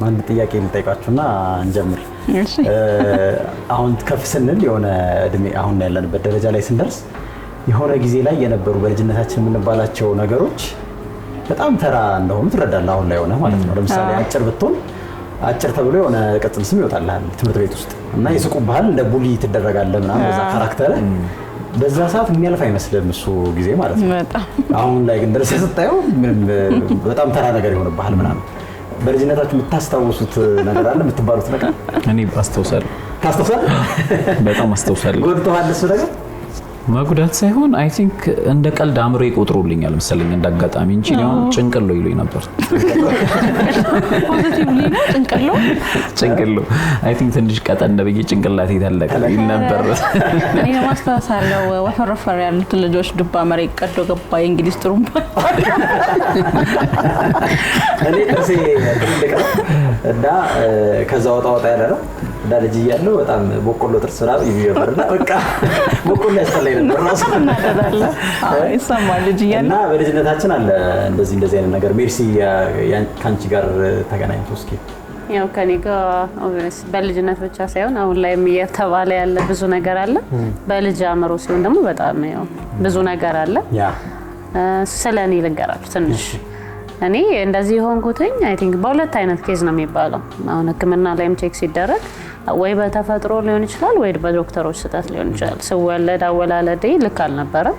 አንድ ጥያቄ ልጠይቃችሁና እንጀምር። አሁን ከፍ ስንል የሆነ እድሜ አሁን ያለንበት ደረጃ ላይ ስንደርስ የሆነ ጊዜ ላይ የነበሩ በልጅነታችን የምንባላቸው ነገሮች በጣም ተራ እንደሆኑ ትረዳለህ አሁን ላይ ሆነ ማለት ነው። ለምሳሌ አጭር ብትሆን አጭር ተብሎ የሆነ ቅጽል ስም ይወጣልሃል ትምህርት ቤት ውስጥ እና ይስቁብሃል፣ እንደ ቡሊ ትደረጋለህ ምናምን በዛ ካራክተር። በዛ ሰዓት የሚያልፍ አይመስልም እሱ ጊዜ ማለት ነው። አሁን ላይ ግን ድረስ ስታየው በጣም ተራ ነገር ይሆንብሃል ምናምን። በልጅነታችሁ የምታስታውሱት ነገር አለ የምትባሉት ነገር? እኔ አስታውሳለሁ። ታስታውሳለህ? በጣም አስታውሳለሁ። ጎድቶሃል እሱ ነገር? ማጉዳት ሳይሆን አይ ቲንክ እንደ ቀልድ አምሮ ይቆጥሩልኛል መሰለኝ እንዳጋጣሚ እንጂ ነው ጭንቅሎ ይሉኝ ነበር። ፖዚቲቭሊ ነው ጭንቅሎ አይ ቲንክ ትንሽ ቀጠን ብዬ ጭንቅላቴ ታለቀ ይል ነበር። እኔ ማስተዋሳለው ወፈረፈር ያሉት ልጆች ዱባ መሬት ቀዶ ገባ የእንግሊዝ ጥሩምባ እኔ ጥርሴ ትልቅ ነው እና ከዛ ወጣ ያለ ነው እና ልጅ እያለሁ በጣም በቆሎ ጥርስ ምናምን ይነበርና በቃ በቆሎ ያስጠላኝ ነበር ራሱ ይሰማል ልጅ እያለሁ። እና በልጅነታችን አለ እንደዚህ አይነት ነገር። ሜርሲ ከአንቺ ጋር ተገናኝቶ እስኪ ያው ከኔ ጋር ኦብቪየስ በልጅነት ብቻ ሳይሆን አሁን ላይም እየተባለ ያለ ብዙ ነገር አለ። በልጅ አእምሮ ሲሆን ደግሞ በጣም ያው ብዙ ነገር አለ። ስለኔ ልንገራችሁ ትንሽ። እኔ እንደዚህ ሆንኩትኝ አይ ቲንክ በሁለት አይነት ኬዝ ነው የሚባለው። አሁን ህክምና ላይም ቼክ ሲደረግ ወይ በተፈጥሮ ሊሆን ይችላል ወይ በዶክተሮች ስህተት ሊሆን ይችላል። ስወለድ አወላለዴ ልክ አልነበረም፣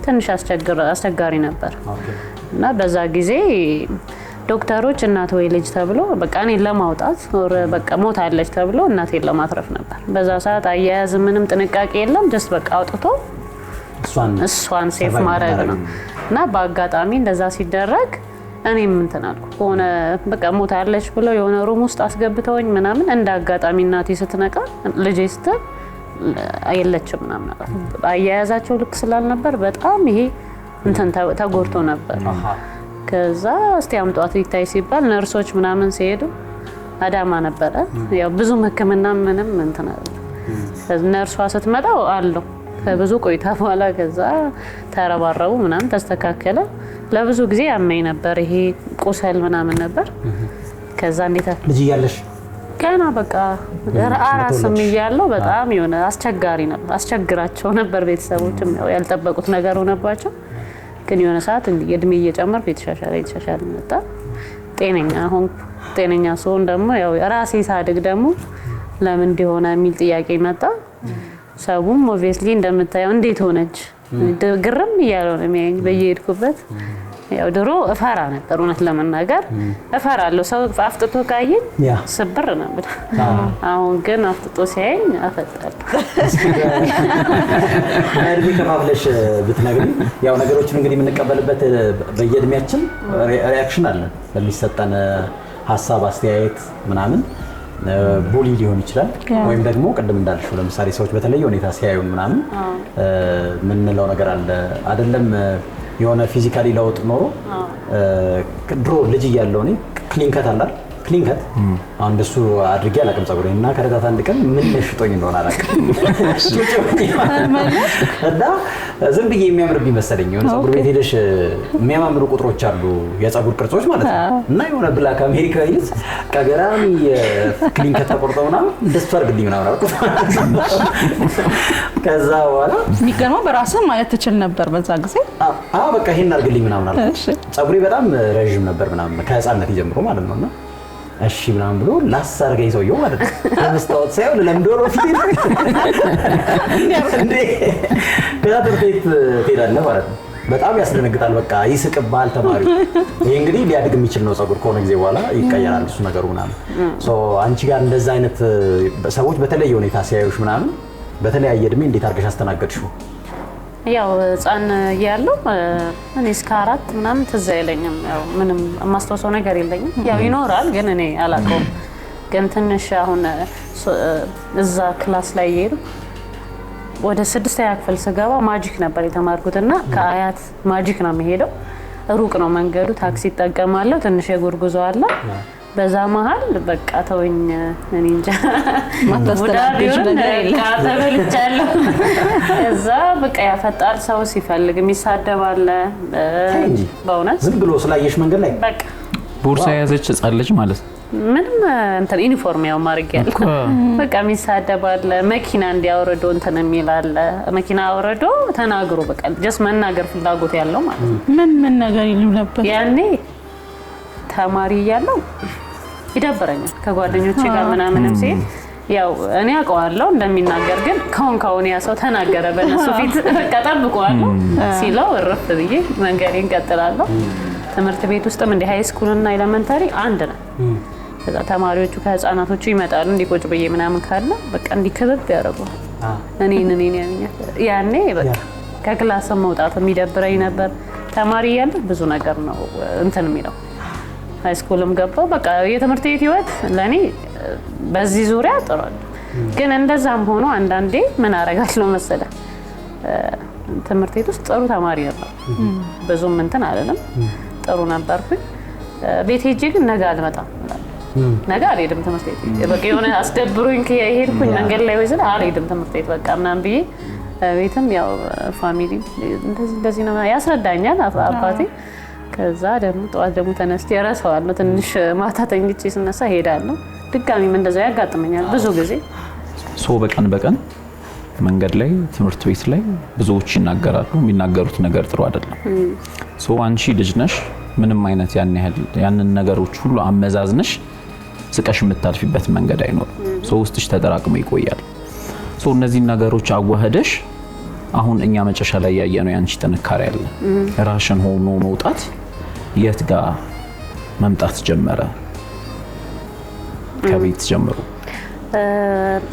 ትንሽ አስቸጋሪ ነበር እና በዛ ጊዜ ዶክተሮች እናት ወይ ልጅ ተብሎ በቃ እኔን ለማውጣት ወር በቃ ሞታለች ተብሎ እናቴን ለማትረፍ ነበር። በዛ ሰዓት አያያዝ ምንም ጥንቃቄ የለም፣ ጀስት በቃ አውጥቶ እሷን ሴፍ ማድረግ ነው እና በአጋጣሚ እንደዛ ሲደረግ እኔም እንትን አልኩ ሆነ በቃ ሞታለች ብሎ የሆነ ሩም ውስጥ አስገብተውኝ ምናምን እንደ አጋጣሚ እናቴ ስትነቃ ልጄ ስትል አየለችም ምናምን አያያዛቸው ልክ ስላልነበር በጣም ይሄ እንትን ተጎድቶ ነበር። ከዛ እስቲ አምጧት ይታይ ሲባል ነርሶች ምናምን ሲሄዱ አዳማ ነበረ ያው ብዙ ህክምና ምንም እንትን አለ። ነርሷ ስትመጣው አለው ከብዙ ቆይታ በኋላ ከዛ ተረባረቡ ምናምን ተስተካከለ። ለብዙ ጊዜ ያመኝ ነበር ይሄ ቁስል ምናምን ነበር። ከዛ እንዴት ልጅ እያለሽ ገና በቃ አራስም እያለሁ በጣም የሆነ አስቸጋሪ ነበር፣ አስቸግራቸው ነበር። ቤተሰቦችም ያው ያልጠበቁት ነገር ሆነባቸው። ግን የሆነ ሰዓት እድሜ እየጨመርኩ የተሻሻለ መጣ። ጤነኛ ሆንኩ። ጤነኛ ስሆን ደግሞ ያው ራሴ ሳድግ ደግሞ ለምን እንደሆነ የሚል ጥያቄ መጣ። ሰውም ኦብቪየስሊ እንደምታየው እንዴት ሆነች ግርም እያለው ነው የሚያየኝ በየሄድኩበት። ያው ድሮ እፈራ ነበር እውነት ለመናገር እፈራለሁ። ሰው አፍጥቶ ካየኝ ስብር ነበር። አሁን ግን አፍጥቶ ሲያየኝ አፈጣለሁ። እድሜ ከማብለሽ ብትነግሪኝ ያው ነገሮችን እንግዲህ የምንቀበልበት በየእድሜያችን ሪአክሽን አለ ለሚሰጠን ሀሳብ አስተያየት ምናምን ቡሊ ሊሆን ይችላል ወይም ደግሞ ቅድም እንዳልሽው ለምሳሌ ሰዎች በተለየ ሁኔታ ሲያዩን ምናምን ምን ነው ነገር አለ አይደለም። የሆነ ፊዚካሊ ለውጥ ኖሮ ድሮ ልጅ እያለሁ እኔ ክሊንከት አላል ክሊንከት አሁን እንደሱ አድርጌ አላውቅም። ፀጉሬን እና ከረዳት አንድ ቀን ምን ነሽጦኝ እንደሆነ አላውቅም እና ዝም ብዬ የሚያምርብኝ መሰለኝ። የሆነ ፀጉር ቤት ሄደሽ የሚያማምሩ ቁጥሮች አሉ የፀጉር ቅርጾች ማለት ነው እና የሆነ ብላክ አሜሪካዊ ልጅ ከገራሚ ክሊንከት ተቆርጠውና እንደሱ አድርግልኝ ምናምን አልኩት። ከዛ በኋላ የሚገርመው በራስህ ማለት ትችል ነበር በዛ ጊዜ። በቃ ይሄን አድርግልኝ ምናምን አልኩት። ፀጉሬ በጣም ረጅም ነበር ምናምን ከህፃንነት ጀምሮ ማለት ነውና እሺ ምናምን ብሎ ላሳርገኝ ሰውየው ማለት ነው። ለመስታወት ሳይሆን ለምዶሮ ፊት እንዴ ከትምህርት ቤት ትሄዳለህ ማለት ነው። በጣም ያስደነግጣል። በቃ ይስቅብሃል ተማሪው። ይሄ እንግዲህ ሊያድግ የሚችል ነው ፀጉር ከሆነ ጊዜ በኋላ ይቀየራል እሱ ነገሩ ምናምን። አንቺ ጋር እንደዛ አይነት ሰዎች በተለየ ሁኔታ ሲያዩሽ ምናምን በተለያየ እድሜ እንዴት አድርገሽ አስተናገድሽው? ያው ህፃን እያለሁ እኔ እስከ 4 ምናምን ትዝ አይለኝም። ያው ምንም የማስታውሰው ነገር የለኝም። ያው ይኖራል ግን እኔ አላውቀውም። ግን ትንሽ አሁን እዛ ክላስ ላይ ይሄዱ ወደ 6ኛ ክፍል ስገባ ማጂክ ነበር የተማርኩትና ከአያት ማጂክ ነው የሚሄደው። ሩቅ ነው መንገዱ፣ ታክሲ እጠቀማለሁ፣ ትንሽ የጉርጉዞ አለ። በዛ መሃል በቃ ተወኝ እኔ እንጃ ማስተስተላልሽ ነገር የለም ተበልቻለሁ። እዛ በቃ ያፈጣል ሰው ሲፈልግ የሚሳደባለ በእውነት ዝም ብሎ ስላየሽ መንገድ ላይ በቃ ቦርሳ የያዘች ህጻን ልጅ ማለት ነው። ምንም እንትን ዩኒፎርም ያው ማድረግ ያለ በቃ የሚሳደባል መኪና እንዲያወርዶ እንትን የሚላል መኪና አወርዶ ተናግሮ በቃ ጀስት መናገር ፍላጎት ያለው ማለት ነው። ምን ነገር ይሉ ነበር ያኔ ተማሪ እያለሁ ይደብረኛል ከጓደኞቼ ጋር ምናምንም ሲል ያው እኔ አውቀዋለሁ እንደሚናገር ግን ካሁን ያ ሰው ተናገረ በእነሱ ፊት በቃ ጠብቀዋለሁ ሲለው እረፍ ብዬ መንገዴን ቀጥላለሁ። ትምህርት ቤት ውስጥም እንደ ሃይ ስኩል እና ኤሌመንታሪ አንድ ነው። ከዛ ተማሪዎቹ ከህፃናቶቹ ይመጣሉ እንዲቆጭ ብዬ ምናምን ካለ በቃ እንዲከበብ ያደርጋሉ። እኔን ያኔ በቃ ከክላስ መውጣት የሚደብረኝ ነበር። ተማሪ እያለ ብዙ ነገር ነው እንትን የሚለው ሃይ ስኩልም ገባው በቃ የትምህርት ቤት ህይወት ለኔ በዚህ ዙሪያ ጥሩ ነው። ግን እንደዛም ሆኖ አንዳንዴ ምን አረጋለሁ መሰለ ትምህርት ቤት ውስጥ ጥሩ ተማሪ ነበር። ብዙም እንትን አይደለም ጥሩ ነበርኩኝ። ቤት ሄጄ ግን ነገ አልመጣም ነገ አልሄድም ትምህርት ቤት በቃ የሆነ አስደብሩኝ ከሄድኩኝ መንገድ ላይ ወይስ አልሄድም ትምህርት ቤት በቃ ምናምን ብዬ ቤትም ያው ፋሚሊ እንደዚህ ነው ያስረዳኛል አባቴ። ከዛ ደግሞ ጠዋት ደግሞ ተነስቼ እረሳዋለሁ ትንሽ ማታ ተኝቼ ስነሳ ሄዳለሁ። ድጋሚም እንደዛው ያጋጥመኛል ብዙ ጊዜ። በቀን መንገድ ላይ ትምህርት ቤት ላይ ብዙዎች ይናገራሉ። የሚናገሩት ነገር ጥሩ አይደለም። አንቺ ልጅ ነሽ ምንም አይነት ያንን ነገሮች ሁሉ አመዛዝነሽ ስቀሽ የምታልፊበት መንገድ አይኖርም። ውስጥሽ ተጠራቅሞ ይቆያል። እነዚህ ነገሮች አዋህደሽ አሁን እኛ መጨረሻ ላይ ያየነው ያንቺ ጥንካሬ አለ። ራሽን ሆኖ መውጣት የት ጋር መምጣት ጀመረ? ከቤት ጀምሮ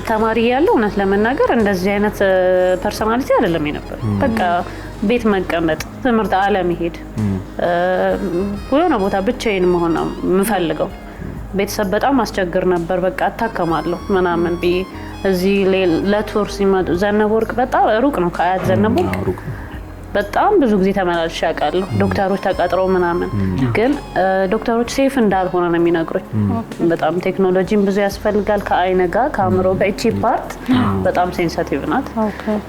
ተማሪ ያለው እውነት ለመናገር እንደዚህ አይነት ፐርሰናሊቲ አይደለም የነበር። በቃ ቤት መቀመጥ ትምህርት አለመሄድ የሆነ ቦታ ብቻዬን መሆን ነው የምፈልገው። ቤተሰብ በጣም አስቸግር ነበር። በቃ አታከማለሁ ምናምን ቢ እዚህ ለቱር ሲመጡ ዘነበወርቅ በጣም ሩቅ ነው ከአያት ዘነበወርቅ በጣም ብዙ ጊዜ ተመላልሼ አውቃለሁ። ዶክተሮች ተቀጥረው ምናምን ግን ዶክተሮች ሴፍ እንዳልሆነ ነው የሚነግሩኝ። በጣም ቴክኖሎጂም ብዙ ያስፈልጋል ከአይነ ጋር ከአእምሮ ጋር እቺ ፓርት በጣም ሴንሲቲቭ ናት።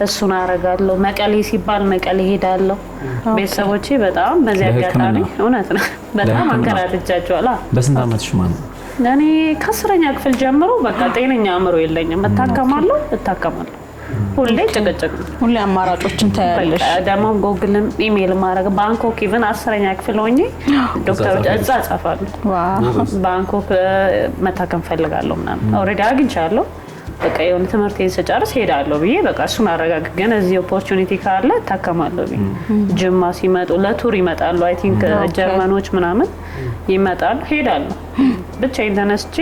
እሱን አረጋለሁ። መቀሌ ሲባል መቀሌ ሄዳለሁ። ቤተሰቦቼ በጣም በዚህ አጋጣሚ እውነት ነው በጣም አንከራትቻቸዋል። በስንት አመትሽ ማለት ነው? እኔ ከ10ኛ ክፍል ጀምሮ በቃ ጤነኛ አእምሮ የለኝም። እታከማለሁ ሁሌ ጭቅጭቅ ሁሌ አማራጮችን ታያለሽ። ደግሞ ጎግልም ኢሜል ማድረግ ባንኮክ ኢቭን 10ኛ ክፍል ሆኜ ዶክተሮች እጻጻፋሉ ባንኮክ መታከም ፈልጋለሁ ምናምን ኦልሬዲ አግኝቻለሁ። በቃ የሆነ ትምህርቴን ስጨርስ ሄዳለሁ ብዬ በቃ እሱን አረጋግጥ ግን እዚህ ኦፖርቹኒቲ ካለ እታከማለሁ ብዬ ጅማ ሲመጡ ለቱር ይመጣሉ። አይ ቲንክ ጀርመኖች ምናምን ይመጣሉ ሄዳለሁ ብቻዬን ተነስቼ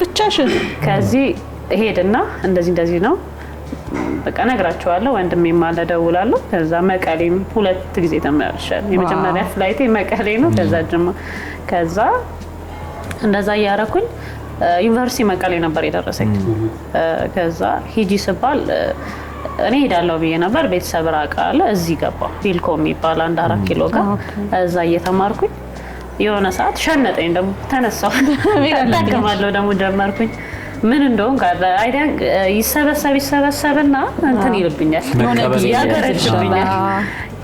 ብቻሽን ከዚህ ሄድና እንደዚህ ነው በቃ ነግራቸዋለሁ። ወንድሜ ማለ ደውላለሁ። ከዛ መቀሌም 2 ጊዜ ተመላልሻለሁ። የመጀመሪያ ፍላይቴ መቀሌ ነው። ከዛ እንደዛ ያረኩኝ ዩኒቨርሲቲ መቀሌ ነበር የደረሰኝ። ከዛ ሂጂ ስባል እኔ ሄዳለሁ ብዬ ነበር። ቤተሰብ ራቅ አለ። እዚህ ገባሁ ሂልኮ የሚባል 1-4 ኪሎ ጋር እዛ እየተማርኩኝ የሆነ ሰዓት ሸነጠኝ። ደግሞ ተነሳሁ ታከማለሁ ደግሞ ጀመርኩኝ። ምን እንደሆነ ጋር አይዲያ ይሰበሰብና እንትን ይልብኛል ያገረሽብኛል።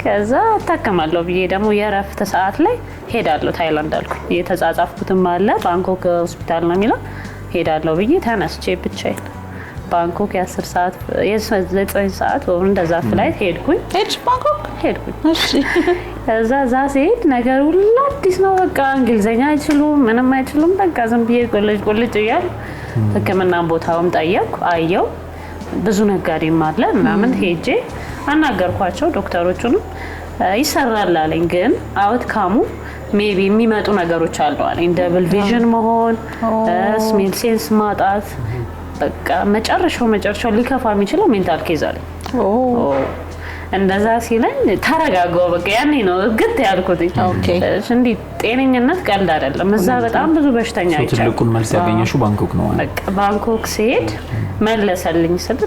ከዛ ታከማለሁ ብዬ ደግሞ የረፍት ሰዓት ላይ ሄዳለሁ ታይላንድ አልኩኝ። የተጻጻፍኩትም አለ ባንኮክ ሆስፒታል ነው የሚለው። ሄዳለሁ ብዬ ተነስቼ ብቻዬን ባንኮክ የ10 ሰዓት የ9 ሰዓት ወይ እንደዛ ፍላይት ሄድኩኝ። ባንኮክ ሄድኩኝ። እሺ ከዛ ሲሄድ ነገር ሁሉ አዲስ ነው። በቃ እንግሊዘኛ አይችሉም ምንም አይችሉም። በቃ ዝም ብዬ ቆልጭ እያል ህክምና ቦታውም ጠየቅኩ አየው። ብዙ ነጋዴም አለ ምናምን ሄጄ አናገርኳቸው። ዶክተሮቹንም ይሰራል አለኝ። ግን አውትካሙ ሜቢ የሚመጡ ነገሮች አሉ አለኝ። ደብል ቪዥን መሆን ስሜል ሴንስ ማጣት በቃ መጨረሻው ሊከፋ የሚችለው ሜንታል ኬዝ አለኝ። እንደዛ ሲለኝ ተረጋጋው። በቃ ያኔ ነው ግት ያልኩት። እንዴ ጤነኝነት ቀልድ አይደለም። እዛ በጣም ብዙ በሽተኛ አይቻልም። ትልቁን መልስ ያገኘሽው ባንኮክ ነው? በቃ ባንኮክ ሲሄድ መለሰልኝ ስል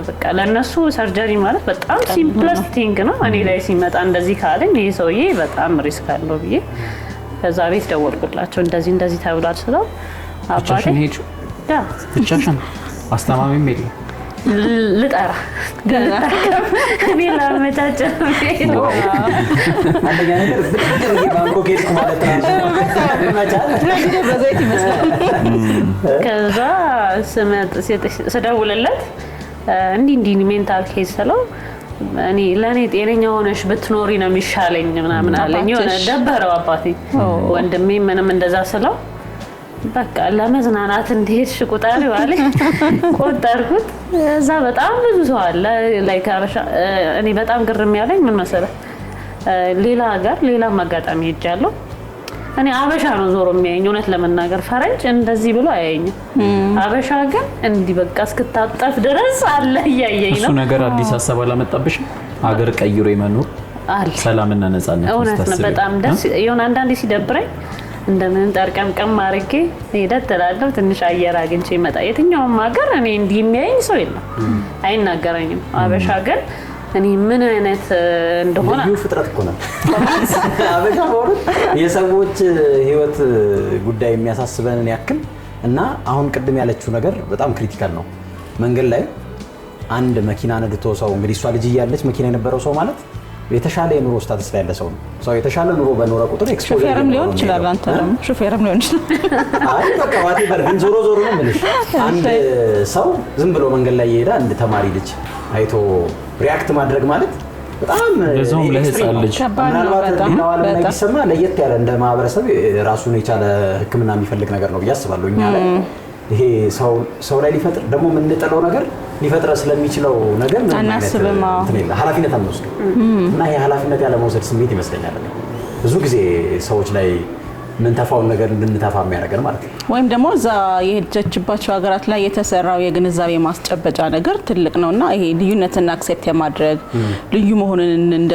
በቃ ለነሱ ሰርጀሪ ማለት በጣም ሲምፕለስት ቲንግ ነው። እኔ ላይ ሲመጣ እንደዚህ ካለኝ ይሄ ሰውዬ በጣም ሪስክ አለው ብዬ ከዛ ቤት ደወልኩላቸው። እንደዚህ ተብሏል ስለው አባቴ ብቻሽን? አስተማሚም የለም? ልጠራ እኔ ላመቻቸ አንደኛ ነገር ባንኮክ ሄድኩ ማለት በዘይት ይመስላል። ከዛ ስደውልለት እንዲህ ሜንታል ኬዝ ስለው እኔ ለእኔ ጤነኛ ሆነሽ ብትኖሪ ነው የሚሻለኝ ምናምን አለኝ። የሆነ ደበረው አባቴ። ወንድሜ ምንም እንደዛ ስለው በቃ ለመዝናናት እንደሄድሽ ቁጠሪው አለኝ። ቆጠርኩት። እዛ በጣም ብዙ ሰው አለ ላይክ አበሻ። እኔ በጣም ግርም ያለኝ ምን መሰለህ፣ ሌላ ሀገር ሌላም አጋጣሚ ሄጃለሁ። እኔ አበሻ ነው ዞሮ የሚያየኝ። እውነት ለመናገር ፈረንጅ እንደዚህ ብሎ አያየኝም። አበሻ ግን እንዲህ በቃ እስክታጠፍ ድረስ አለ እያየኝ ነው። እሱ ነገር አዲስ ሀሳብ አላመጣብሽም? ሀገር ቀይሮ የመኖር ሰላምና ነፃነት እውነት ነው። በጣም ደስ የሆነ አንዳንዴ ሲደብረኝ እንደምን ጠርቀምቀም አድርጌ ሄደት እላለሁ። ትንሽ አየር አግኝቼ ይመጣ። የትኛውም ሀገር እኔ እንዲህ የሚያየኝ ሰው የለም፣ አይናገረኝም። አበሻ ግን እኔ ምን አይነት እንደሆነ ልዩ ፍጥረት እኮ ነው አበሻ። በእውነት የሰዎች ህይወት ጉዳይ የሚያሳስበንን ያክል እና አሁን ቅድም ያለችው ነገር በጣም ክሪቲካል ነው። መንገድ ላይ አንድ መኪና ነድቶ ሰው እንግዲህ እሷ ልጅ እያለች መኪና የነበረው ሰው ማለት የተሻለ የኑሮ ስታተስ ላይ ያለ ሰው ነው። ሰው የተሻለ ኑሮ በኖረ ቁጥር ኤክስፖዠር ሹፌርም ሊሆን ይችላል። አንተ ደግሞ ሹፌርም ሊሆን ይችላል። አይ በቃ ዋቴቨር። ግን ዞሮ ዞሮ ነው የምልሽ አንድ ሰው ዝም ብሎ መንገድ ላይ እየሄደ አንድ ተማሪ ልጅ አይቶ ሪያክት ማድረግ ማለት በጣም ለዛውም ለህፃን ልጅ ምናልባት ሌላው ዓለም ላይ ቢሰማ ለየት ያለ እንደ ማህበረሰብ ራሱን የቻለ ሕክምና የሚፈልግ ነገር ነው ብዬ አስባለሁ። እኛ ላይ ይሄ ሰው ላይ ሊፈጥር ደግሞ የምንጥለው ነገር ሊፈጥረ ስለሚችለው ነገር ምን ማለት ነው ኃላፊነት አንወስድም። እና ይሄ ኃላፊነት ያለ መውሰድ ስሜት ይመስለኛል ብዙ ጊዜ ሰዎች ላይ ምን ተፋውን ነገር እንድንተፋ የሚያደርገን ማለት ነው። ወይም ደግሞ እዛ የሄደችባቸው ሀገራት ላይ የተሰራው የግንዛቤ ማስጨበጫ ነገር ትልቅ ነውና ይሄ ልዩነትን አክሴፕት የማድረግ ልዩ መሆንን እንደ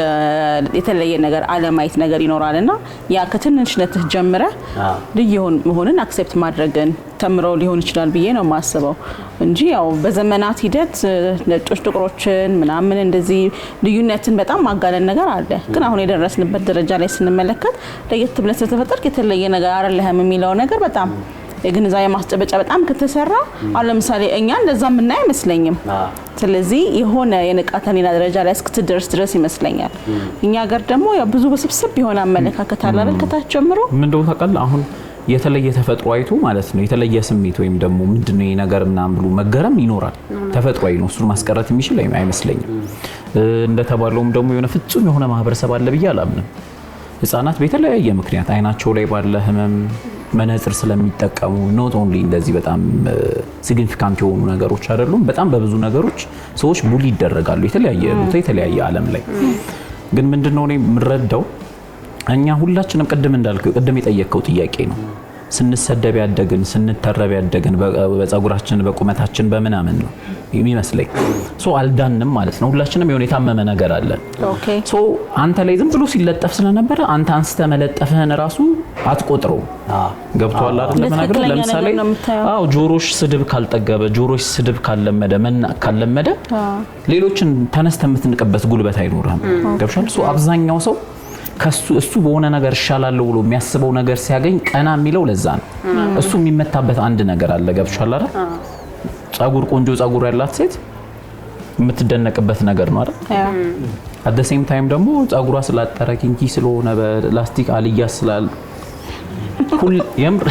የተለየ ነገር አለማየት ነገር ይኖራልና ያ ከትንሽነትህ ጀምረ ልዩ መሆንን አክሴፕት ማድረግን ተምረው ሊሆን ይችላል ብዬ ነው የማስበው እንጂ ያው በዘመናት ሂደት ነጮች ጥቁሮችን ምናምን እንደዚህ ልዩነትን በጣም ማጋነን ነገር አለ። ግን አሁን የደረስንበት ደረጃ ላይ ስንመለከት ለየት ብለን ስለተፈጠርክ የተለየ ነገር አይደለም የሚለው ነገር በጣም የግንዛቤ ማስጨበጫ በጣም ከተሰራ አሁን ለምሳሌ እኛ እንደዛ ምናይ አይመስለኝም። ስለዚህ የሆነ የንቃተ ህሊና ደረጃ ላይ እስክትደርስ ድረስ ይመስለኛል። እኛ ሀገር ደግሞ ያው ብዙ በስብስብ የሆነ አመለካከት አለ አይደል? ከታች ጀምሮ ምን እንደው ታውቃለህ አሁን የተለየ ተፈጥሮ አይቶ ማለት ነው የተለየ ስሜት ወይም ደግሞ ምንድነው ይሄ ነገር ምናምን ብሎ መገረም ይኖራል። ተፈጥሮአዊ ነው። እሱን ማስቀረት የሚችል አይመስለኝም። እንደተባለውም ደግሞ የሆነ ፍጹም የሆነ ማህበረሰብ አለ ብዬ አላምንም። ህፃናት በተለያየ ምክንያት አይናቸው ላይ ባለ ህመም መነጽር ስለሚጠቀሙ ኖት ኦንሊ እንደዚህ በጣም ሲግኒፊካንት የሆኑ ነገሮች አይደሉም። በጣም በብዙ ነገሮች ሰዎች ቡሊ ይደረጋሉ የተለያየ ቦታ የተለያየ ዓለም ላይ። ግን ምንድነው እኔ የምረዳው እኛ ሁላችንም ቅድም እንዳልከው ቅድም የጠየቀው ጥያቄ ነው። ስንሰደብ ያደግን ስንተረብ ያደግን በፀጉራችን በቁመታችን በመናምን ነው የሚመስለኝ። ሶ አልዳንም ማለት ነው። ሁላችንም የሆነ የታመመ ነገር አለ። ኦኬ ሶ አንተ ላይ ዝም ብሎ ሲለጠፍ ስለነበረ አንተ አንስተ መለጠፍህን ራሱ አትቆጥረው። ገብቷል አይደል? ለምናገር ለምሳሌ ጆሮሽ ስድብ ካልጠገበ ጆሮሽ ስድብ ካልለመደ ሌሎችን ተነስተ የምትንቅበት ጉልበት አይኖርም። ገብቷል? ሶ አብዛኛው ሰው እሱ በሆነ ነገር ይሻላል ብሎ የሚያስበው ነገር ሲያገኝ ቀና የሚለው ለዛ ነው። እሱ የሚመታበት አንድ ነገር አለ። ገብቷል አይደል? ጸጉር ቆንጆ ጸጉር ያላት ሴት የምትደነቅበት ነገር ነው አይደል? አት ዘ ሴም ታይም ደግሞ ጸጉሯ ስላጠረ ኪንኪ ስለሆነ በላስቲክ አልያስ ስላል ሁሉ የምር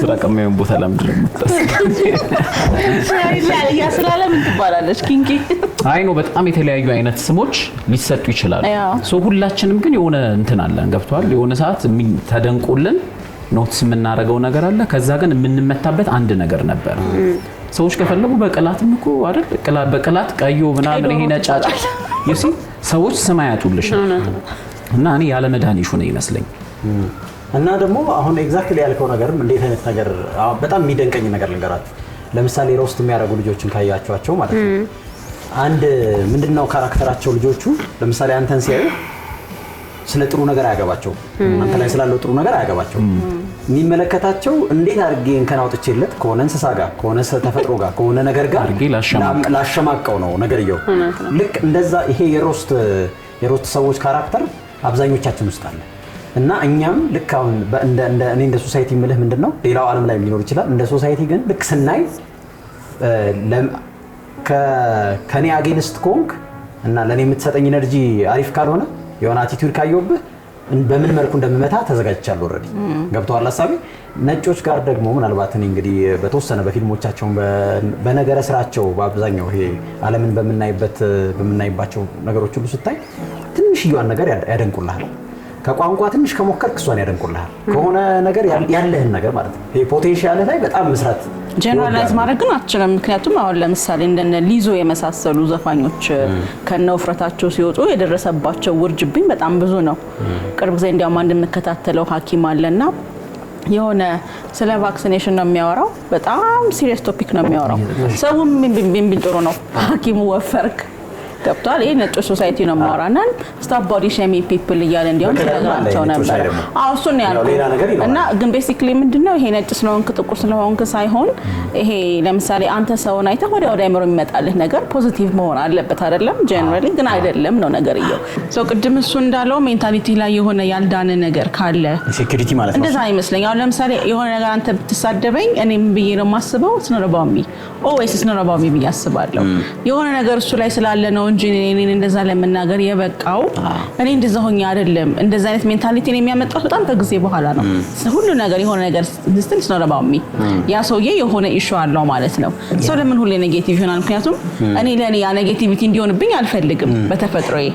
ስራቀመን ቦታ ለምድር ያ ስላለ ምን ትባላለች ኪንኪ? አይ ነው በጣም የተለያዩ አይነት ስሞች ሊሰጡ ይችላል። ሶ ሁላችንም ግን የሆነ እንትን አለን። ገብቷል? የሆነ ሰዓት ተደንቆልን ኖትስ የምናደርገው ነገር አለ። ከዛ ግን የምንመታበት አንድ ነገር ነበር። ሰዎች ከፈለጉ በቅላትም እኮ አይደል? በቅላት ቀዩ ምናምን ይሄ ነጫጫ ይሲ ሰዎች ስም ያጡልሽ እና እኔ ያለ መድኃኒቱ ነው ይመስለኝ። እና ደግሞ አሁን ኤግዛክትሊ ያልከው ነገርም እንዴት አይነት ነገር በጣም የሚደንቀኝ ነገር ልንገራችሁ። ለምሳሌ ሮስት የሚያደርጉ ልጆችን ካያችኋቸው ማለት ነው አንድ ምንድነው ካራክተራቸው ልጆቹ ለምሳሌ አንተን ሲያዩ ስለ ጥሩ ነገር አያገባቸው፣ አንተ ላይ ስላለው ጥሩ ነገር አያገባቸው። የሚመለከታቸው እንዴት አድርጌ እንከን አውጥቼለት ከሆነ እንስሳ ጋር ከሆነ ተፈጥሮ ጋር ከሆነ ነገር ጋር ላሸማቀው ነው ነገርየው። ልክ እንደዛ ይሄ የሮስት ሰዎች ካራክተር አብዛኞቻችን ውስጥ አለ። እና እኛም ልክ አሁን እኔ እንደ ሶሳይቲ ምልህ ምንድነው ሌላው ዓለም ላይ ሊኖር ይችላል። እንደ ሶሳይቲ ግን ልክ ስናይ ከኔ አጌንስት ኮንክ እና ለኔ የምትሰጠኝ ኤነርጂ አሪፍ ካልሆነ የሆነ አቲቲዩድ ካየውብህ በምን መልኩ እንደምመታ ተዘጋጅቻለሁ ኦሬዲ ገብቷል ሐሳቤ ነጮች ጋር ደግሞ ምናልባት እኔ እንግዲህ በተወሰነ በፊልሞቻቸው በነገረ ስራቸው በአብዛኛው ይሄ ዓለምን በምናይባቸው ነገሮች ሁሉ ስታይ ትንሽዬዋን ነገር ያደንቁልሃል ከቋንቋ ትንሽ ከሞከርክ እሷን ያደንቁልሃል ከሆነ ነገር ያለህን ነገር ማለት ነው ይሄ ፖቴንሻል ላይ በጣም መስራት ጀነራላይዝ ማድረግ ግን አትችልም ምክንያቱም አሁን ለምሳሌ እንደነ ሊዞ የመሳሰሉ ዘፋኞች ከነው ፍረታቸው ሲወጡ የደረሰባቸው ውርጅብኝ በጣም ብዙ ነው ቅርብ ጊዜ እንዲያውም አንድ የምከታተለው ሐኪም አለና የሆነ ስለ ቫክሲኔሽን ነው የሚያወራው በጣም ሲሪየስ ቶፒክ ነው የሚያወራው ሰውም ቢንቢን ጥሩ ነው ሐኪሙ ወፈርክ ገብቷል ይሄ ነጭ ሶሳይቲ ነው ማራናን ስታፕ ቦዲ ሼሚንግ ፒፕል እያለ እንዲያውም ተናግራቸው ነበር እሱ ነው ያለው እና ግን ቤሲክሊ ምንድነው ይሄ ነጭ ስለሆንክ ጥቁር ስለሆንክ ሳይሆን ይሄ ለምሳሌ አንተ ሰውን አይተህ ወዲያው አይምሮ የሚመጣልህ ነገር ፖዚቲቭ መሆን አለበት አይደለም ጀነራሊ ግን አይደለም ነው ነገርየው ሶ ቅድም እሱ እንዳለው ሜንታሊቲ ላይ የሆነ ያልዳነ ነገር ካለ ሴኩሪቲ ማለት ነው እንደዛ አይመስለኝ አሁን ለምሳሌ የሆነ ነገር አንተ ብትሳደበኝ እኔም ብዬ ነው ማስበው ስነረባሚ ኦዌስ ስነረባሚ ብዬ አስባለሁ የሆነ ነገር እሱ ላይ ስላለ ነው እንጂ እኔ እንደዛ ለመናገር የበቃው እኔ እንደዛ ሆኜ አይደለም እንደዛ አይነት ሜንታሊቲን የሚያመጣው በጣም ከጊዜ በኋላ ነው ሁሉ ነገር የሆነ ነገር ስትል ስነረባሚ ያ ሰውዬ የሆነ ኢሹ አለው ማለት ነው ሰው ለምን ሁሌ ኔጌቲቭ ይሆናል ምክንያቱም እኔ ለኔ ያ ኔጌቲቪቲ እንዲሆንብኝ አልፈልግም በተፈጥሮዬ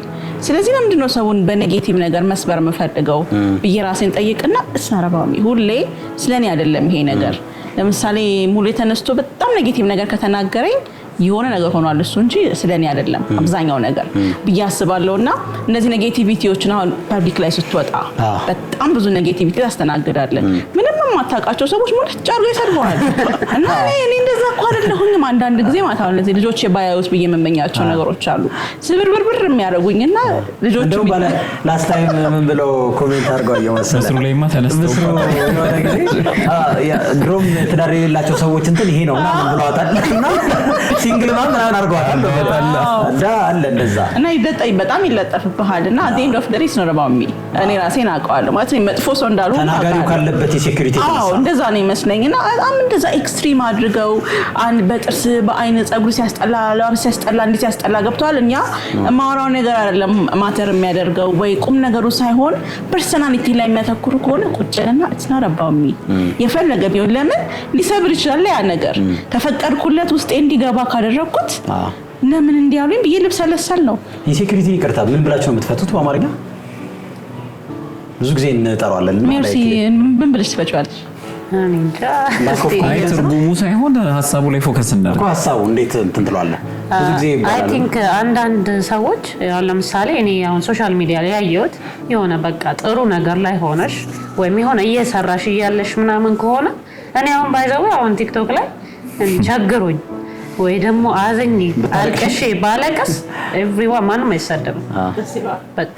ስለዚህ ለምንድነው ሰውን በኔጌቲቭ ነገር መስበር መፈልገው በየራሴን ጠይቅና ስነረባሚ ሁሌ ስለኔ አይደለም ይሄ ነገር ለምሳሌ ሙሉ ተነስቶ በጣም ኔጌቲቭ ነገር ከተናገረኝ የሆነ ነገር ሆኗል እሱ እንጂ ስለኔ አይደለም አብዛኛው ነገር በያስባለውና እነዚህ ኔጌቲቪቲዎችን አሁን ፐብሊክ ላይ ስትወጣ በጣም ብዙ ኔጌቲቪቲ ያስተናግዳለን ምንም ማታውቃቸው ሰዎች ሙሉ ጫርጎ ይሰድቡሃል እና እኔ እንደዛ እኮ አይደለሁኝም አንዳንድ ጊዜ ማለት ነው ለዚህ ልጆች ባያዩት በየመመኛቸው ነገሮች አሉ ስብርብርብር የሚያደርጉኝና ልጆች እንደው ባለ ላስት ታይም ምን ብለው ኮሜንት አድርገው እየወሰደ ምስሩ ላይማ ተነስተው ድሮም ትዳር የሌላቸው ሰዎች እንትን ይሄ ነው ምናምን ብለዋታልና ሲንግል ማን ምናምን አድርገዋታል አለ እንደዛ እና ይደጣይ በጣም ይለጠፍብሃልና at the end of the day ነው ረባሚ እኔ ራሴን አውቀዋለሁ ማለት ነው መጥፎ ሰው እንዳልሆነ ተናጋሪው ካለበት የሴኩሪቲ እንደዛ ነው ይመስለኝና በጣም እንደዛ ኤክስትሪም አድርገው አንድ በጥርስ በአይነ ጸጉር ሲያስጠላ ለአብስ ሲያስጠላ እንዴት ሲያስጠላ ገብቷል እኛ ማውራው ነገር አይደለም ማተር የሚያደርገው ወይ ቁም ነገሩ ሳይሆን ፐርሰናሊቲ ላይ የሚያተኩሩ ከሆነ ቁጭልና it's not about me የፈለገ ቢሆን ለምን ሊሰብር ይችላል ያ ነገር ተፈቀድኩለት ውስጥ እንዲገባ ካደረኩት ለምን እንዲያሉኝ ብዬ ልብሰለሰል ነው የሴኩሪቲ ይቅርታ ምን ብላችሁ ነው የምትፈቱት በአማርኛ ብዙ ጊዜ እንጠራዋለን ሜርሲ ምን ብለሽ ትፈጫለሽ እንጃ አይ ትርጉሙ ሳይሆን ሐሳቡ ላይ ፎከስ እናደርግ እኮ ሐሳቡ እንዴት እንትን ትላለህ ብዙ ጊዜ አይ ቲንክ አንዳንድ ሰዎች ያው ለምሳሌ እኔ አሁን ሶሻል ሚዲያ ላይ ያየሁት የሆነ በቃ ጥሩ ነገር ላይ ሆነሽ ወይም የሆነ እየሰራሽ እያለሽ ምናምን ከሆነ እኔ አሁን ባይዘው አሁን ቲክቶክ ላይ ቸግሩኝ ወይ ደግሞ አዘኝ አልቀሽ ባለቀስ ኤቭሪዋን ማንም አይሰደም በቃ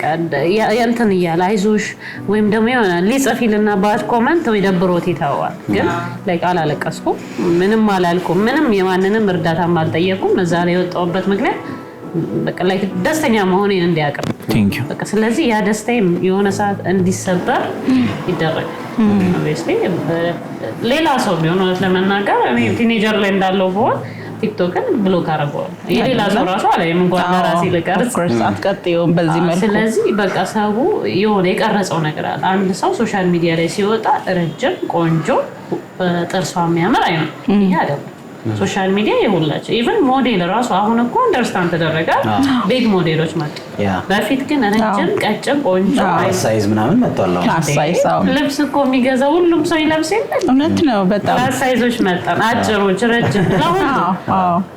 ያንተን ይያል አይዞሽ ወይም ደግሞ የሆነ ሊጽፊልና ባድ ኮሜንት ወይ ደብሮት ይታዋል ግን ላይክ አላለቀስኩም ምንም አላልኩም ምንም የማንንም እርዳታ አልጠየቅኩም እዛ ላይ የወጣሁበት ምክንያት በቃ ላይክ ደስተኛ መሆኔን እንዲያቀርብ በቃ ስለዚህ ያ ደስታዬ የሆነ ሰዓት እንዲሰበር ይደረግ obviously ሌላ ሰው ቢሆን ለመናገር እኔ ቲኔጀር ላይ እንዳለው በኋላ ቲክቶክን ብሎክ አረጋው የሌላ ሰው ራሱ አለ የምንጓና ራሲ ለቀርጽ አትቀጥዩም በዚህ መልኩ ስለዚህ በቃ ሰው የሆነ የቀረጸው ነገር አለ አንድ ሰው ሶሻል ሚዲያ ላይ ሲወጣ ረጅም ቆንጆ ጥርሷ የሚያምር አይደል ይሄ አይደል ሶሻል ሚዲያ ይሁላችሁ ኢቭን ሞዴል ራሱ አሁን እኮ አንደርስታንድ ተደረገ ቢግ ሞዴሎች ማለት በፊት ግን ረጅም ቀጭን ቆንጆ ሳይዝ ምናምን መጥቷል ሳይሳው ልብስ እኮ የሚገዛው ሁሉም ሰው ይለብስ የለም እውነት ነው በጣም ሳይዞች መጣን አጭሮች ረጅም ለሁሉ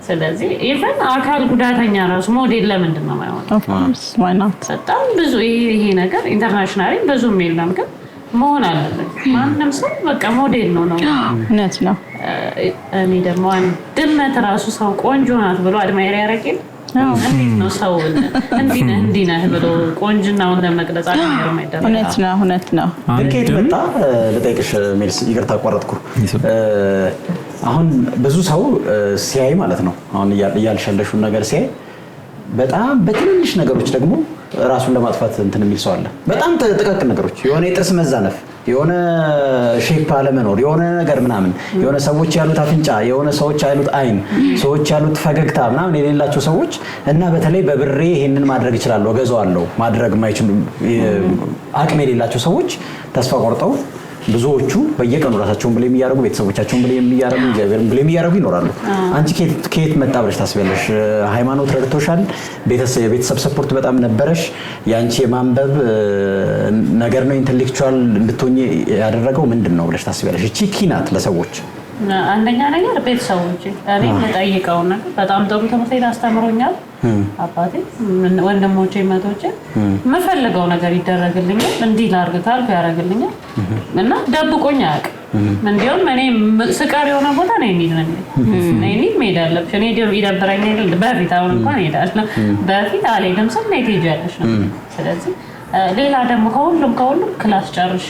ስለዚህ ኢቭን አካል ጉዳተኛ ራሱ ሞዴል ለምንድን ነው የማይሆነው of course why not በጣም ብዙ ይሄ ነገር ኢንተርናሽናሊ ብዙም የለም ግን መሆን አለበት ማንንም ሰው በቃ ሞዴል ነው እውነት ነው እኔ ደግሞ ድመት ራሱ ሰው ቆንጆ ናት ብሎ አድማየር ያረጋል እንዴት ነው ሰው እንዲና ብሎ ቆንጅናውን ለመግለጽ አድማየር ማይደረግ እውነት ነው ከየት መጣ ለጠይቅሽ ሜልስ ይቅርታ አቋረጥኩ አሁን ብዙ ሰው ሲያይ ማለት ነው አሁን ያልሸለሹን ነገር ሲያይ በጣም በትንሽ ነገሮች ደግሞ ራሱን ለማጥፋት እንትን የሚል ሰው አለ በጣም ጥቃቅን ነገሮች የሆነ የጥርስ መዛነፍ የሆነ ሼፕ አለመኖር የሆነ ነገር ምናምን የሆነ ሰዎች ያሉት አፍንጫ የሆነ ሰዎች ያሉት አይን ሰዎች ያሉት ፈገግታ ምናምን የሌላቸው ሰዎች እና በተለይ በብሬ ይሄንን ማድረግ ይችላል ወገዘዋለሁ ማድረግ ማይችሉ አቅም የሌላቸው ሰዎች ተስፋ ቆርጠው ብዙዎቹ በየቀኑ ራሳቸውን ብሌም ያያረጉ ቤተሰቦቻቸውን ብሌም ያያረጉ እግዚአብሔርን ብሌም ያያረጉ ይኖራሉ። አንቺ ከየት መጣ ብለሽ ታስቢያለሽ? ሃይማኖት ረድቶሻል? ቤተሰብ ሰፖርት በጣም ነበረሽ? ያንቺ የማንበብ ነገር ነው ኢንተሌክቹዋል እንድትሆኚ ያደረገው ምንድነው ብለሽ ታስቢያለሽ? እቺ ኪናት ለሰዎች አንደኛ ነገር ቤተሰቦቼ እኔ የምጠይቀው ነገር በጣም ጥሩ ትምህርት ቤት አስተምሮኛል። አባቴ ወንድሞቼ መቶቼ የምፈልገው ነገር ይደረግልኛል እንዲህ ላድርግ ካልኩ ያደርግልኛል እና ደብቆኝ አያውቅም። እንዲያውም እኔ ስቀር የሆነ ቦታ ነው የሚሄድ እኔ መሄድ አለብሽ እኔ ይደብረኛል በፊት አሁን እንኳን እሄዳለሁ በፊት አልሄድም ስል ነይ ትሄጃለሽ። ስለዚህ ሌላ ደግሞ ከሁሉም ክላስ ጨርሼ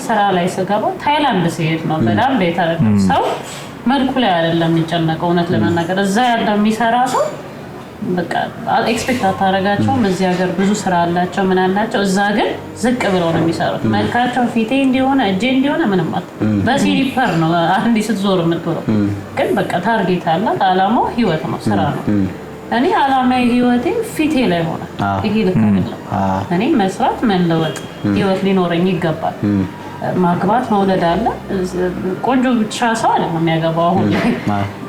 ስራ ላይ ስገባ ታይላንድ ሲሄድ ነው በጣም የተረዳው ሰው መልኩ ላይ አይደለም የሚጨነቀው። እውነት ለመናገር እዛ ያለው የሚሰራ ሰው በቃ ኤክስፔክት አታረጋቸውም። እዚህ ሀገር ብዙ ስራ አላቸው ምን አላቸው፣ እዛ ግን ዝቅ ብለው ነው የሚሰሩት። መልካቸው ፊቴ እንዲሆነ እጄ እንዲሆነ ምንም በሲሊፐር ነው አንዴ ስትዞር የምትውለው። ግን በቃ ታርጌት አላት። አላማው ህይወት ነው፣ ስራ ነው። እኔ አላማዬ ህይወቴ ፊቴ ላይ ሆነ። ይሄ ልክ አይደለም። እኔ መስራት መለወጥ ህይወት ሊኖረኝ ይገባል። ማግባት መውለድ አለ። ቆንጆ ብቻ ሰው አይደለም የሚያገባው አሁን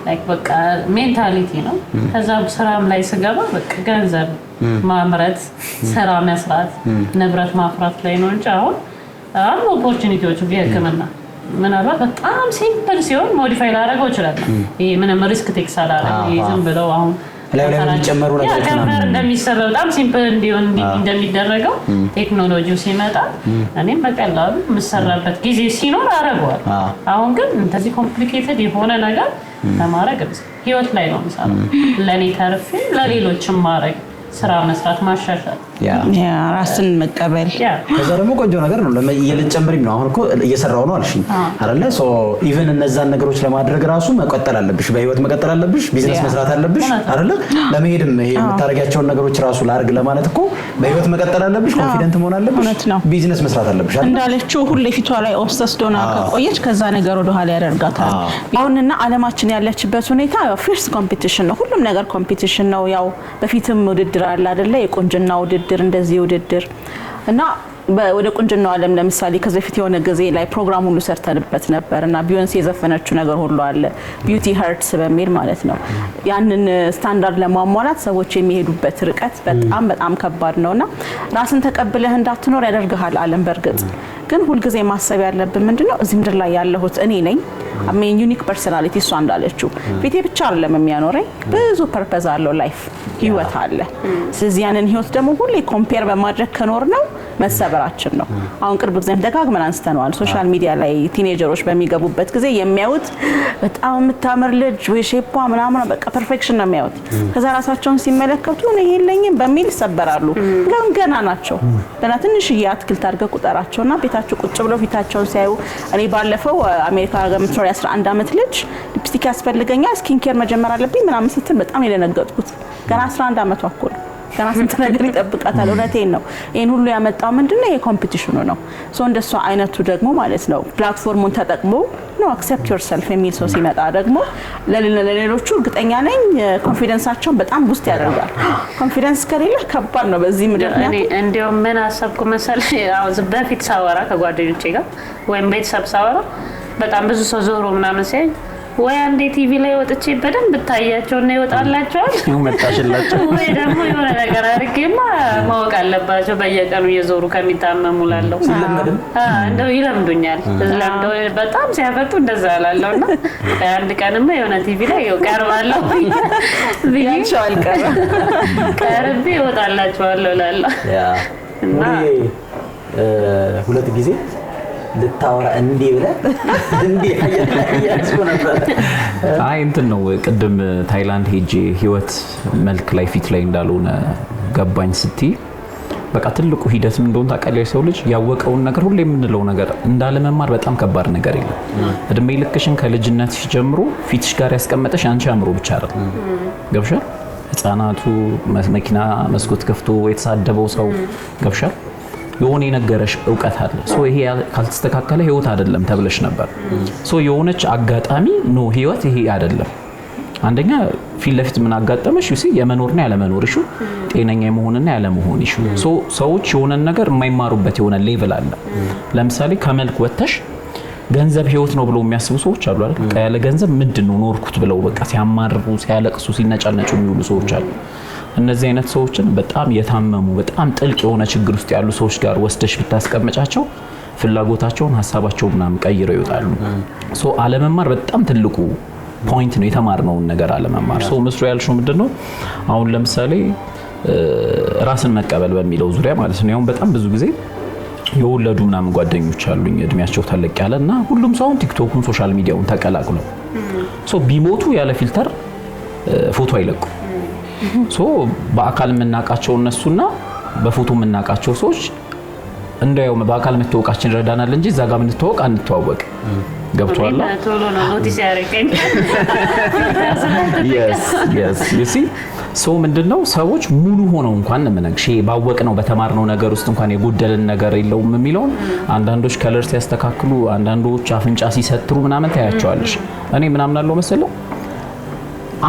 ላይ በቃ ሜንታሊቲ ነው። ከዛ ስራም ላይ ስገባ በቃ ገንዘብ ማምረት ስራ መስራት ንብረት ማፍራት ላይ ነው እንጂ አሁን ኦፖርቹኒቲዎች በህክምና ምናልባት በጣም ሲምፕል ሲሆን ሞዲፋይ ላደርገው እችላለሁ። ይሄ ምንም ሪስክ ቴክስ አላደርግም። ይሄ ዝም ብለው አሁን ላይ የሚጨመሩ ነገሮች ነው እንደሚሰራው በጣም ሲምፕል እንዲሆን እንደሚደረገው ቴክኖሎጂው ሲመጣ እኔም በቀላሉ የምሰራበት ጊዜ ሲኖር አደርገዋለሁ። አሁን ግን እንደዚህ ኮምፕሊኬትድ የሆነ ነገር ለማድረግ ህይወት ላይ ነው የምሰራው። ለኔ ተርፌ ለሌሎችም ማድረግ ስራ መስራት ማሻሻል ያ ራስን መቀበል ከዛ ደግሞ ቆንጆ ነገር ነው። ለየልጨምሪ ነው አሁን እኮ እየሰራው ነው አልሽኝ አይደለ? ሶ ኢቭን እነዛን ነገሮች ለማድረግ ራሱ መቀጠል አለብሽ፣ በህይወት መቀጠል አለብሽ፣ ቢዝነስ መስራት አለብሽ አይደለ? ለመሄድም ይሄ የምታረጋቸውን ነገሮች ራሱ ላርግ ለማለት እኮ በህይወት መቀጠል አለብሽ፣ ኮንፊደንት መሆን አለብሽ፣ ቢዝነስ መስራት አለብሽ አይደል? እንዳለችው ሁሌ ፊቷ ላይ ኦብሰስ ዶና ከቆየች ከዛ ነገር ወደ ኋላ ያደርጋታል። አሁንና ዓለማችን ያለችበት ሁኔታ ፊርስ ኮምፒቲሽን ነው። ሁሉም ነገር ኮምፒቲሽን ነው። ያው በፊትም ውድድር አለ አይደለ? የቁንጅና ውድድር እንደዚህ ውድድር እና ወደ ቁንጅናው ዓለም ለምሳሌ ከዚህ በፊት የሆነ ጊዜ ላይ ፕሮግራም ሁሉ ሰርተንበት ነበርና ቢዮንስ የዘፈነችው ነገር ሁሉ አለ ቢዩቲ ሀርትስ በሚል ማለት ነው። ያንን ስታንዳርድ ለማሟላት ሰዎች የሚሄዱበት ርቀት በጣም ከባድ ነውና ራስን ተቀብለህ እንዳትኖር ያደርግሃል ዓለም። በርግጥ ግን ሁልጊዜ ማሰብ ያለብን ምንድነው እዚህ ምድር ላይ ያለሁት እኔ ነኝ። አሜን ዩኒክ ፐርሰናሊቲ እሷ እንዳለችው ፊቴ ብቻ አይደለም የሚያኖረኝ፣ ብዙ ፐርፐዝ አለው ላይፍ ህይወት አለ። ስለዚህ ያንን ህይወት ደግሞ ሁሌ ኮምፔር በማድረግ ከኖር ነው መሰበራችን ነው። አሁን ቅርብ ጊዜ ደጋግመን አንስተነዋል። ሶሻል ሚዲያ ላይ ቲኔጀሮች በሚገቡበት ጊዜ የሚያዩት በጣም የምታምር ልጅ ወይ ሼፓ ምናምን በቃ ፐርፌክሽን ነው የሚያዩት። ከዛ ራሳቸውን ሲመለከቱ ነው የለኝም በሚል ይሰበራሉ። ገና ናቸው። ገና ትንሽዬ አትክልት አድርገው ቁጠራቸውና ቤታቸው ቁጭ ብለው ፊታቸውን ሲያዩ እኔ ባለፈው አሜሪካ የምትኖር 11 ዓመት ልጅ ሊፕስቲክ ያስፈልገኛል ስኪን ኬር መጀመር አለብኝ ምናምን ስትል በጣም የደነገጥኩት። ገና 11 ዓመቷ እኮ ነው። ገና ስንት ነገር ይጠብቃታል። እውነቴን ነው። ይሄን ሁሉ ያመጣው ምንድነው? የኮምፒቲሽኑ ነው። እንደሷ አይነቱ ደግሞ ማለት ነው ፕላትፎርሙን ተጠቅሞ ነው አክሰፕት ዮርሰልፍ የሚል ሰው ሲመጣ ደግሞ ለሌሎቹ እርግጠኛ ነኝ ኮንፊደንሳቸውን በጣም ቡስት ያደርጋል። ኮንፊደንስ ከሌለ ከባድ ነው በዚህ ምድር። እኔ እንዲያውም ምን አሰብኩ መሰለሽ፣ ያው በፊት ሳወራ ከጓደኞቼ ጋር ወይም ቤተሰብ ሳወራ በጣም ብዙ ሰው ዞሮ ምናምን ሲያይ ወይ አንዴ ቲቪ ላይ ወጥቼ በደንብ ብታያቸውና ይወጣላቸዋል መጣሽላቸው ወይ ደግሞ የሆነ ነገር አድርጌማ ማወቅ አለባቸው በየቀኑ እየዞሩ ከሚታመሙ ላለው እንደው ይለምዱኛል። ስለምዶ በጣም ሲያፈጡ እንደዛ አላለውና አንድ ቀንማ የሆነ ቲቪ ላይ ቀርባለሁ ቢያንቻል ቀርቤ ይወጣላቸዋል እላለሁ። እና ሁለት ጊዜ ልታወራ እንዴ ብለ እንዴ ያያችሁ ነበር። አይ እንትን ነው ቅድም ታይላንድ ሄጄ ህይወት መልክ ላይ ፊት ላይ እንዳልሆነ ገባኝ ስትይ በቃ ትልቁ ሂደት ምን እንደሆነ ታውቃለሽ። ሰው ልጅ ያወቀውን ነገር ሁሌ የምንለው ነገር እንዳለመማር በጣም ከባድ ነገር የለም። እድሜ ልክሽን ከልጅነትሽ ጀምሮ ፊትሽ ጋር ያስቀመጠሽ አንቺ አምሮ ብቻ አይደል ገብሻል። ህፃናቱ መኪና መስኮት ከፍቶ የተሳደበው ሰው ገብሻል። የሆነ የነገረሽ እውቀት አለ ሶ ይሄ ካልተስተካከለ ህይወት አይደለም ተብለሽ ነበር ሶ የሆነች አጋጣሚ ነው ህይወት ይሄ አይደለም አንደኛ ፊት ለፊት ምን አጋጠመሽ ዩሲ የመኖርና ያለመኖር ኢሹ ጤነኛ የመሆንና ያለመሆን ኢሹ ሶ ሰዎች የሆነ ነገር የማይማሩበት የሆነ ሌቭል አለ ለምሳሌ ከመልክ ወተሽ ገንዘብ ህይወት ነው ብለው የሚያስቡ ሰዎች አሉ አይደል ያለ ገንዘብ ምንድነው ኖርኩት ብለው በቃ ሲያማርሩ ሲያለቅሱ ሲነጫነጩ የሚውሉ ሰዎች አሉ እነዚህ አይነት ሰዎችን በጣም የታመሙ በጣም ጥልቅ የሆነ ችግር ውስጥ ያሉ ሰዎች ጋር ወስደሽ ብታስቀምጫቸው ፍላጎታቸውን ሐሳባቸውን ምናምን ቀይረው ይወጣሉ ሶ አለመማር በጣም ትልቁ ፖይንት ነው የተማርነውን ነገር አለመማር ሶ መስሎ ያልሽው ምንድነው አሁን ለምሳሌ ራስን መቀበል በሚለው ዙሪያ ማለት ነው ያው በጣም ብዙ ጊዜ የወለዱ ምናምን ጓደኞች አሉኝ እድሜያቸው ተለቅ ያለና ሁሉም ሰው ቲክቶክን ሶሻል ሚዲያውን ተቀላቅሎ ሶ ቢሞቱ ያለ ፊልተር ፎቶ አይለቁ ሶ በአካል የምናቃቸው እነሱና በፎቶ የምናቃቸው ሰዎች እንደው በአካል መተዋወቃችን ይረዳናል እንጂ እዛ ጋር ምንተዋወቅ አንተዋወቅ ገብቷል ቶሎ ነው ኖቲስ ያደርገኝ yes you see ሶ ምንድነው ሰዎች ሙሉ ሆነው እንኳን ምንነግሽ ባወቅነው በተማርነው ነገር ውስጥ እንኳን የጎደለን ነገር የለውም የሚለው አንዳንዶች ከለር ሲያስተካክሉ አንዳንዶች አፍንጫ ሲሰትሩ ምናምን ታያቸዋለሽ እኔ ምናምን አለው መሰለው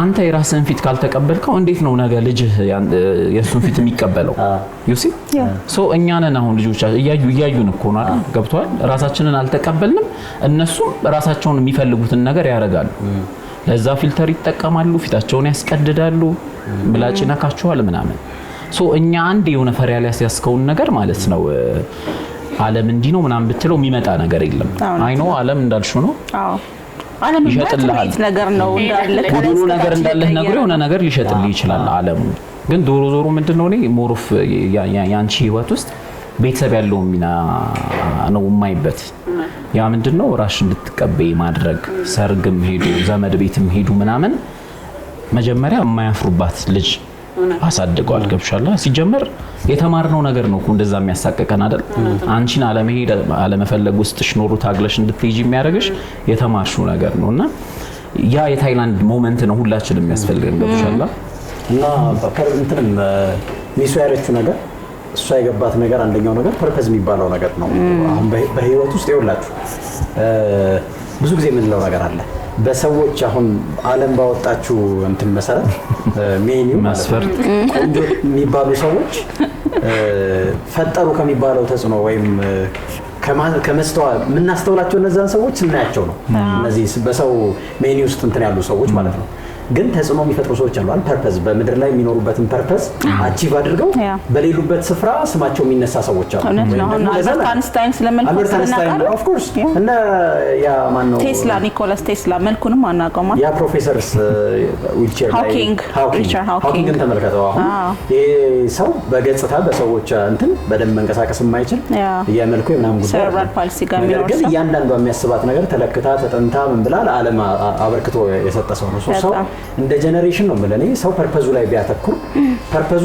አንተ የራስን ፊት ካልተቀበልከው እንዴት ነው ነገ ልጅ የሱን ፊት የሚቀበለው you see ሶ እኛንን አሁን ልጆች እያዩን እኮ ነው አይደል ገብቷል ራሳችንን አልተቀበልንም እነሱ ራሳቸውን የሚፈልጉትን ነገር ያረጋሉ ለዛ ፊልተር ይጠቀማሉ ፊታቸውን ያስቀድዳሉ ብላጭ ነካቸዋል ምናምን ሶ እኛ አንድ የሆነ ፈሪያ ላይ ያስያስከውን ነገር ማለት ነው ዓለም እንዲ ነው ምናምን ብትለው የሚመጣ ነገር የለም አይ ኖ ዓለም እንዳልሽው ነው አዎ ዓለም ይሸጥልሃል ነገር ነው እንዳለ ሁሉ ነገር እንዳለ ነግሮ የሆነ ነገር ሊሸጥልህ ይችላል ዓለሙ ግን ዶሮ ዞሮ ምንድነው እኔ ሞሮፍ ያንቺ ህይወት ውስጥ ቤተሰብ ያለው ሚና ነው የማይበት ያ ምንድነው ራሽ እንድትቀበይ ማድረግ ሰርግም ሄዱ ዘመድ ቤትም ሄዱ ምናምን መጀመሪያ የማያፍሩባት ልጅ አሳድገዋል ገብሻላ ሲጀመር የተማርነው ነገር ነው እኮ እንደዛ የሚያሳቀቀን አይደል አንቺን አለመሄድ አለመፈለግ ውስጥሽ ኖሩ ታግለሽ እንድትይጂ የሚያደርግሽ የተማርሽው ነገር ነውና ያ የታይላንድ ሞመንት ነው ሁላችንም የሚያስፈልገን ገብሻላ እና እንትንም ሚሱ ያለችው ነገር እሷ የገባት ነገር አንደኛው ነገር ፐርፐዝ የሚባለው ነገር ነው አሁን በህይወት ውስጥ ይወላችሁ ብዙ ጊዜ የምንለው ነገር አለ በሰዎች አሁን ዓለም ባወጣችሁ እንትን መሰረት ሜኒው መስፈርት ቆንጆ የሚባሉ ሰዎች ፈጠሩ ከሚባለው ተጽዕኖ ወይም ከመስተዋል የምናስተውላቸው እነዛን ሰዎች እናያቸው ነው እነዚህ በሰው ሜኒ ውስጥ እንትን ያሉ ሰዎች ማለት ነው ግን ተጽዕኖ የሚፈጥሩ ሰዎች አሉ አይደል ፐርፐዝ በመድር ላይ የሚኖሩበትን ፐርፐዝ አቺቭ አድርገው በሌሉበት ስፍራ ስማቸው የሚነሳ ሰዎች አሉ አልበርት አንስታይን ስለመልኩ ስለናቀር ኦፍ ኮርስ እና ያ ማን ነው ቴስላ ኒኮላስ ቴስላ መልኩንም አናውቀውም ያ ፕሮፌሰርስ ዊልቸር ሃውኪንግ ተመልከተው አሁን ይሄ ሰው በገጽታ በሰዎች እንትን በደንብ መንቀሳቀስ የማይችል የመልኩ የምናም ጉዳይ ሴሬብራል ፓልሲ ጋር የሚኖር ግን እያንዳንዱ የሚያስባት ነገር ተለክታ ተጠንታ ምን ብላ ለዓለም አበርክቶ የሰጠ ሰው ነው ሰው እንደ ጀነሬሽን ነው ማለት ነው ሰው ፐርፐዙ ላይ ቢያተኩር ፐርፐዙ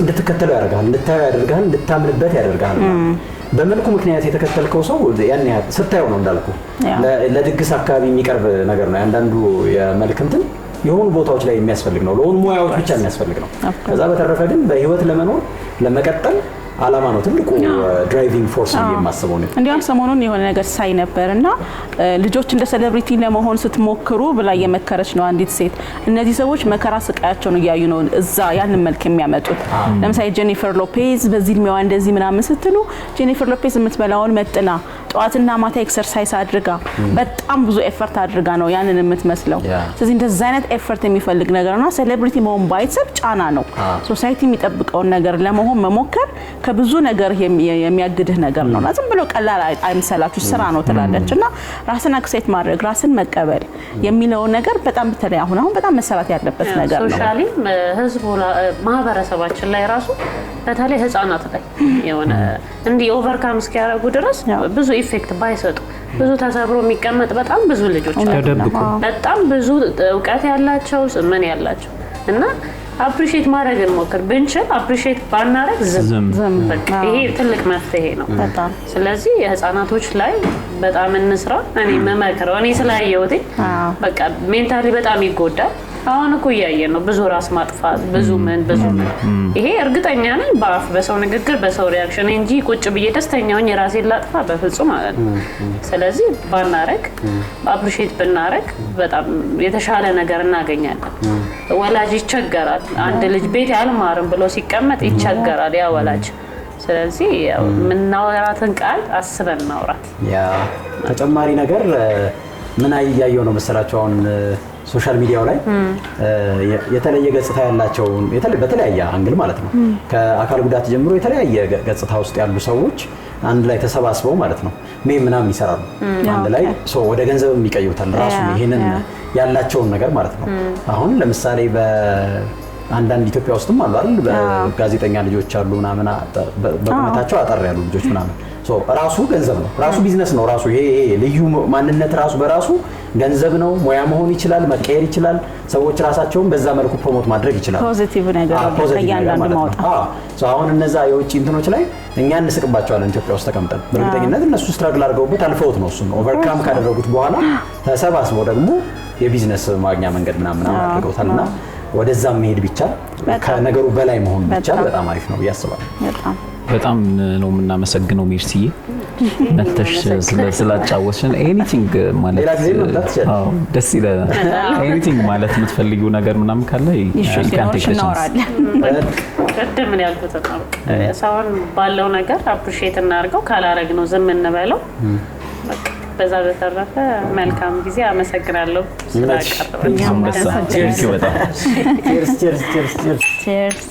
እንድትከተለው ያደርጋል እንድታየው ያደርጋል እንድታምንበት ያደርጋል በመልኩ ምክንያት የተከተልከው ሰው ያን ያህል ስታየው ነው እንዳልኩ ለድግስ አካባቢ የሚቀርብ ነገር ነው አንዳንዱ የመልክ እንትን የሆኑ ቦታዎች ላይ የሚያስፈልግ ነው ለሆኑ ሙያዎች ብቻ የሚያስፈልግ ነው ከዛ በተረፈ ግን በህይወት ለመኖር ለመቀጠል አላማ ነው ትልቁ ድራይቪንግ ፎርስ የማስበው ነው እንዲያም ሰሞኑን የሆነ ነገር ሳይ ነበርና ልጆች እንደ ሴሌብሪቲ ለመሆን ስትሞክሩ ብላ የመከረች ነው አንዲት ሴት እነዚህ ሰዎች መከራ ስቃያቸውን እያዩ ነው እዛ ያንን መልክ የሚያመጡት ለምሳሌ ጄኒፈር ሎፔዝ በዚህ እድሜዋ እንደዚህ ምናምን ስትሉ ጄኒፈር ሎፔዝ የምትበላውን መጥና ጧትና ማታ ኤክሰርሳይዝ አድርጋ በጣም ብዙ ኤፈርት አድርጋ ነው ያንን የምትመስለው ስለዚህ እንደዛ አይነት ኤፈርት የሚፈልግ ነገርና ሴሌብሪቲ መሆን ባይሰብ ጫና ነው ሶሳይቲ የሚጠብቀውን ነገር ለመሆን መሞከር ከብዙ ነገር የሚያግድህ ነገር ነው ዝም ብሎ ቀላል አይምሰላችሁ ስራ ነው ትላለችና ራስን አክሴፕት ማድረግ ራስን መቀበል የሚለው ነገር በጣም በተለይ አሁን በጣም መሰራት ያለበት ነገር ነው ሶሻሊ ህዝቡ ማህበረሰባችን ላይ ራሱ በተለይ ህፃናት ላይ የሆነ እንዲ ኦቨርካም እስኪያደርጉ ድረስ ብዙ ኢፌክት ባይሰጡ ብዙ ተሰብሮ የሚቀመጥ በጣም ብዙ ልጆች አሉ በጣም ብዙ ዕውቀት ያላቸው ምን ያላቸው እና አፕሪሺየት ማድረግ እንሞክር ብንችል አፕሪሺየት ባናረግ ዝም በቃ ይሄ ትልቅ መፍትሄ ነው በጣም ስለዚህ የህፃናቶች ላይ በጣም እንስራ እኔ መመክረው እኔ ስላየሁት በቃ ሜንታሊ በጣም ይጎዳል አሁን እኮ እያየን ነው ብዙ ራስ ማጥፋት ብዙ ምን ይሄ እርግጠኛ ነኝ በአፍ በሰው ንግግር በሰው ሪያክሽን እንጂ ቁጭ ብዬ ደስተኛ ሆኜ ራሴን ላጥፋ በፍጹም ማለት ነው። ስለዚህ ባናረግ አፕሪሺየት ብናረግ በጣም የተሻለ ነገር እናገኛለን። ወላጅ ይቸገራል። አንድ ልጅ ቤት ያልማርም ብሎ ሲቀመጥ ይቸገራል ያ ወላጅ። ስለዚህ የምናወራትን ቃል አስበን እናውራት። ያ ተጨማሪ ነገር ምን አያየው ነው መሰላችሁ አሁን ሶሻል ሚዲያው ላይ የተለየ ገጽታ ያላቸው በተለያየ አንግል ማለት ነው ከአካል ጉዳት ጀምሮ የተለያየ ገጽታ ውስጥ ያሉ ሰዎች አንድ ላይ ተሰባስበው ማለት ነው ምናምን ይሰራሉ አንድ ላይ ወደ ገንዘብ የሚቀይሩታል ራሱ ይሄንን ያላቸውን ነገር ማለት ነው። አሁን ለምሳሌ አንዳንድ ኢትዮጵያ ውስጥም አሉ አይደል በጋዜጠኛ ልጆች አሉ ምናምን በቁመታቸው አጠር ያሉ ልጆች ምናምን ራሱ ገንዘብ ነው ራሱ ቢዝነስ ነው ራሱ ይሄ ልዩ ማንነት ራሱ በራሱ ገንዘብ ነው። ሙያ መሆን ይችላል መቀየር ይችላል። ሰዎች ራሳቸውን በዛ መልኩ ፕሮሞት ማድረግ ይችላል። ፖዚቲቭ ነገር ያያንዳንዱ ማውጣት አሁን እነዛ የውጭ እንትኖች ላይ እኛ እንስቅባቸዋለን ኢትዮጵያ ውስጥ ተቀምጠን በእርግጠኝነት እነሱ ስትራግል አድርገውበት አልፈውት ነው እሱን ኦቨርካም ካደረጉት በኋላ ተሰባስበው ደግሞ የቢዝነስ ማግኛ መንገድ ምናምን አድርገውታልና ወደዛም መሄድ ቢቻል ከነገሩ በላይ መሆን ቢቻል በጣም አሪፍ ነው ያስባል። በጣም ነው የምናመሰግነው ሜርሲዬ መተሽ ስላጫወትሽን። ኤኒቲንግ ማለት ደስ ይላል። ኤኒቲንግ ማለት የምትፈልጊው ነገር ምናምን ካለ ቅድም ያልኩት ነው ሰውን ባለው ነገር አፕሪሺየት እናድርገው ካላረግ ነው ዝም እንበለው። በዛ በተረፈ መልካም ጊዜ አመሰግናለሁ ስለአቀረባችሁ። ቼርስ ቼርስ ቼርስ ቼርስ